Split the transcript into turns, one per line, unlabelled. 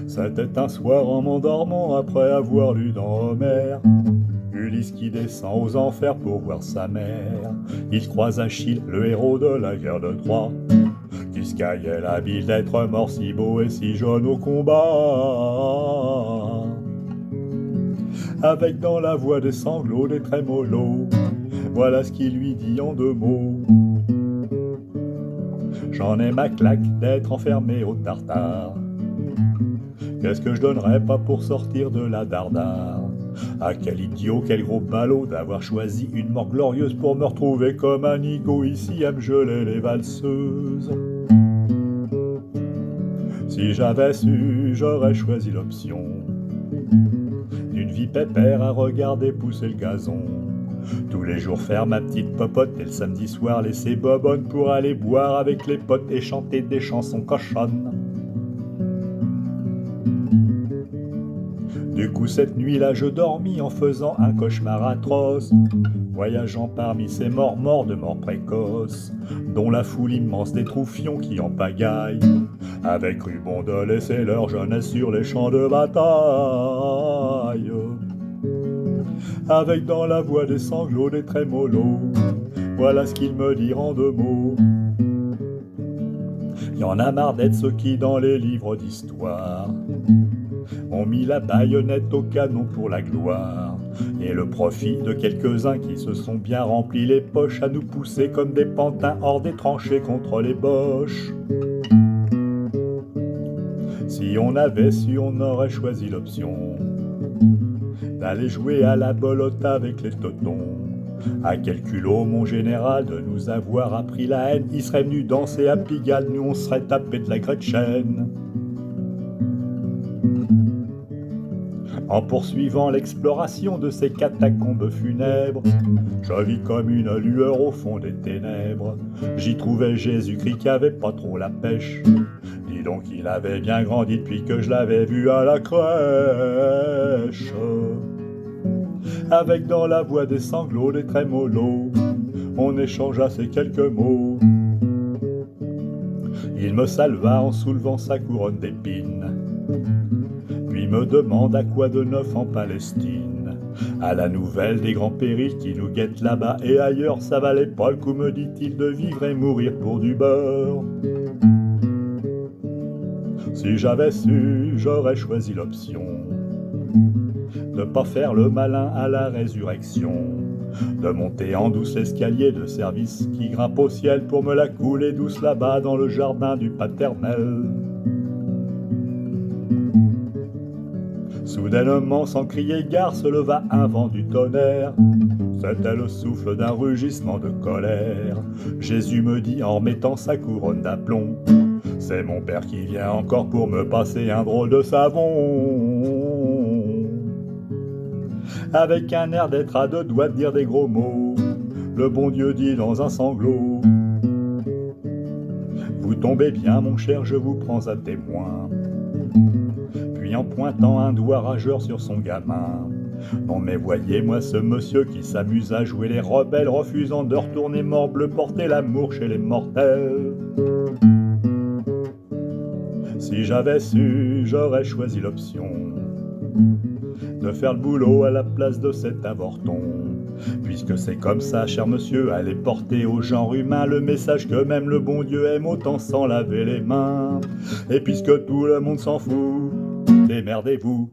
C'était un soir en m'endormant après avoir lu dans Homère Ulysse qui descend aux enfers pour voir sa mère. Il croise Achille, le héros de la guerre de Troie, qui se caillait la bile d'être mort si beau et si jeune au combat. Avec dans la voix des sanglots, des trémolos, voilà ce qu'il lui dit en 2 mots. J'en ai ma claque d'être enfermé au Tartare. Qu'est-ce que je donnerais pas pour sortir de la dardare? Ah quel idiot, quel gros ballot d'avoir choisi une mort glorieuse pour me retrouver comme un nigo ici à me geler les valseuses. Si j'avais su, j'aurais choisi l'option d'une vie pépère à regarder pousser le gazon. Tous les jours faire ma petite popote et le samedi soir laisser bobonne pour aller boire avec les potes et chanter des chansons cochonnes. Du coup cette nuit-là je dormis en faisant un cauchemar atroce, voyageant parmi ces morts de mort précoce, dont la foule immense des troufions qui en pagaille, avec cru bon de laisser leur jeunesse sur les champs de bataille. Avec dans la voix des sanglots, des trémolos, voilà ce qu'ils me dirent en 2 mots. Y en a marre d'être ceux qui dans les livres d'histoire ont mis la baïonnette au canon pour la gloire, et le profit de quelques-uns qui se sont bien remplis les poches à nous pousser comme des pantins hors des tranchées contre les boches. Si on avait su, on aurait choisi l'option d'aller jouer à la bolotte avec les totons. À quel culot, mon général, de nous avoir appris la haine. Il serait venu danser à Pigalle, nous on serait tapé de la Gretchen. En poursuivant l'exploration de ces catacombes funèbres, je vis comme une lueur au fond des ténèbres. J'y trouvais Jésus-Christ qui avait pas trop la pêche. Dis donc il avait bien grandi depuis que je l'avais vu à la crèche. Avec dans la voix des sanglots, des trémolos, on échangea ces quelques mots. Il me salva en soulevant sa couronne d'épines, puis me demande à quoi de neuf en Palestine. À la nouvelle des grands périls qui nous guettent là-bas et ailleurs, ça valait pas le coup, me dit-il, de vivre et mourir pour du beurre. Si j'avais su, j'aurais choisi l'option de pas faire le malin à la résurrection, de monter en douce l'escalier de service qui grimpe au ciel pour me la couler douce là-bas dans le jardin du paternel. Soudainement, sans crier gare, se leva un vent du tonnerre. C'était le souffle d'un rugissement de colère. Jésus me dit en remettant sa couronne d'aplomb: c'est mon père qui vient encore pour me passer un drôle de savon. Avec un air d'être à 2 doigts de dire des gros mots, le bon Dieu dit dans un sanglot: vous tombez bien mon cher, je vous prends à témoin. Puis en pointant un doigt rageur sur son gamin: non mais voyez-moi ce monsieur qui s'amuse à jouer les rebelles, refusant de retourner morbleu porter l'amour chez les mortels. Si j'avais su, j'aurais choisi l'option de faire le boulot à la place de cet avorton, puisque c'est comme ça, cher monsieur, allez porter au genre humain le message que même le bon Dieu aime autant sans laver les mains. Et puisque tout le monde s'en fout, démerdez-vous.